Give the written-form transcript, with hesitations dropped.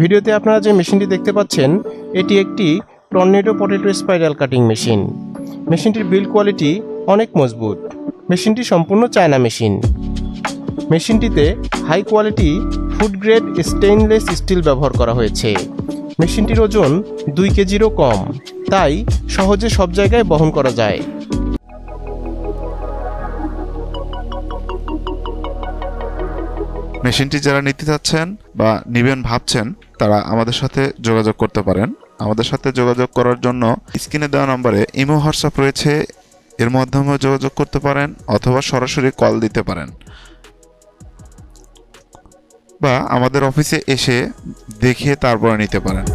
ভিডিওতে আপনারা যে মেশিনটি দেখতে পাচ্ছেন এটি একটি tornado potato spiral cutting machine. মেশিনটির বিল্ড কোয়ালিটি অনেক মজবুত। মেশিনটি সম্পূর্ণ চায়না মেশিন। মেশিনটিতে high quality food grade stainless steel ব্যবহার করা হয়েছে। মেশিনটির ওজন 2 কেজিরও কম, তাই সহজে সব জায়গায় বহন করা যায়। মেশিনটি যারা নিতে চাচ্ছেন বা নেবেন ভাবছেন তারা আমাদের সাথে যোগাযোগ করতে পারেন। আমাদের সাথে যোগাযোগ করার জন্য স্ক্রিনে দেওয়া নম্বরে ইমো হোয়াটসঅ্যাপ রয়েছে, এর মাধ্যমে যোগাযোগ করতে পারেন অথবা সরাসরি কল দিতে পারেন বা আমাদের অফিসে এসে দেখে তারপরে নিতে পারেন।